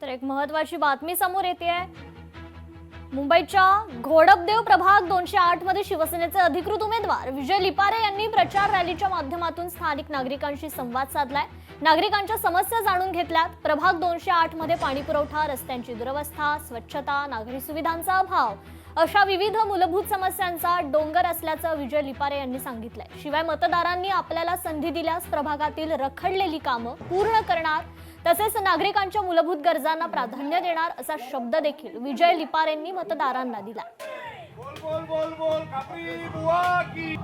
तर एक महत्त्वाची बातमी समोर येते. मुंबईच्या घोडपदेव प्रभाग 208 मध्ये शिवसेनेचे अधिकृत उमेदवार विजय लिपारे यांनी प्रचार रॅलीच्या माध्यमातून स्थानिक नागरिकांशी संवाद साधलाय. नागरिकांच्या समस्या जाणून घेतल्यात. प्रभाग 208 मध्ये पाणी पुरवठा, रस्त्यांची दुरवस्था, स्वच्छता, नागरी सुविधांचा अभाव अशा विविध मूलभूत समस्यांचा डोंगर असल्याचं विजय लिपारे यांनी सांगितलंय. शिवाय मतदारांनी आपल्याला संधी दिल्यास प्रभागातील रखडलेली कामं पूर्ण करणार तसेच नागरिकांच्या मूलभूत गरजांना प्राधान्य देणार असा शब्द देखील विजय लिपारेंनी मतदारांना दिला. बोल बोल बोल बोल कापरी बुवा की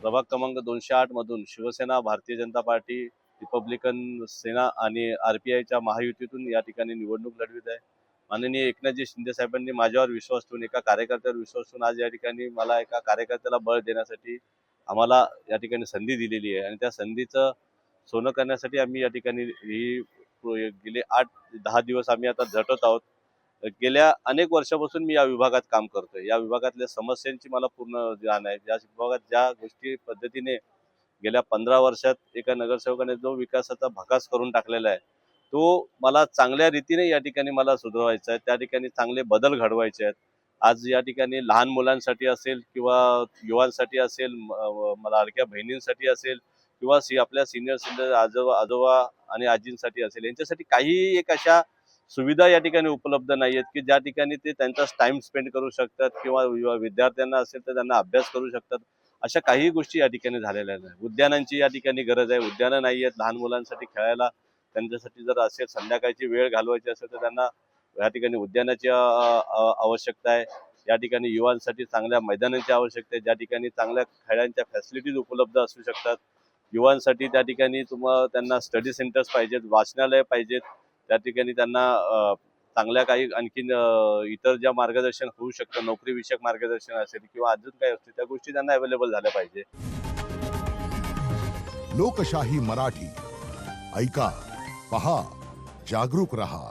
प्रभाग क्रमांक 208 मधून शिवसेना, भारतीय जनता पार्टी, रिपब्लिकन सेना आणि आरपीआयच्या महायुतीतून या ठिकाणी निवडणूक लढवित आहे. माननीय एकनाथजी शिंदे साहेबांनी माझ्यावर विश्वास ठेवून, एका कार्यकर्त्यावर विश्वास ठेवून आज या ठिकाणी मला एका कार्यकर्त्याला बळ देण्यासाठी आम्हाला या ठिकाणी संधी दिलेली आहे आणि त्या संधीचं सोनं करण्यासाठी आम्ही या ठिकाणी गेले 8-10 दिवस आम्ही आता झटत आहोत. गेल्या अनेक वर्षापासून मी या विभागात काम करतोय. या विभागातल्या समस्यांची मला पूर्ण जाण आहे. ज्या विभागात ज्या गोष्टी पद्धतीने गेल्या 15 वर्षात एका नगरसेवकाने जो विकासाचा भकास करून टाकलेला आहे तो मला चांगल्या रीतीने या ठिकाणी मला सुधारायचा आहे. त्या ठिकाणी चांगले बदल घडवायचे आहेत. आज या ठिकाणी लहान मुलांसाठी असेल किंवा युवांसाठी असेल, लाडक्या बहिणींसाठी असेल किंवा आपल्या सिनियर सिटीजन आजोबा आणि आजींसाठी असेल, यांच्यासाठी काही एक अशा सुविधा या ठिकाणी उपलब्ध नाही आहेत की ज्या ठिकाणी ते त्यांचा टाइम स्पेंड करू शकतात किंवा विद्यार्थ्यांना असेल तर त्यांना अभ्यास करू शकतात. अशा काही गोष्टी या ठिकाणी झालेल्या नाही. उद्यानांची या ठिकाणी गरज आहे. उद्यानं नाही आहेत लहान मुलांसाठी खेळायला. त्यांच्यासाठी जर असेल संध्याकाळची वेळ घालवायची असेल तर त्यांना या ठिकाणी उद्यानाची आवश्यकता आहे. या ठिकाणी युवांसाठी चांगल्या मैदानांची आवश्यकता आहे, ज्या ठिकाणी चांगल्या खेळांच्या फॅसिलिटीज उपलब्ध असू शकतात. युवांसाठी त्या ठिकाणी त्यांना स्टडी सेंटर्स पाहिजेत, वाचनालय पाहिजेत. त्या ठिकाणी त्यांना चांगल्या काही आणखीन इतर ज्या मार्गदर्शन होऊ शकतं, नोकरी विषयक मार्गदर्शन असेल किंवा अजून काही असतील त्या गोष्टी त्यांना अवेलेबल झाल्या पाहिजे. लोकशाही मराठी ऐका, पहा, जागरूक रहा.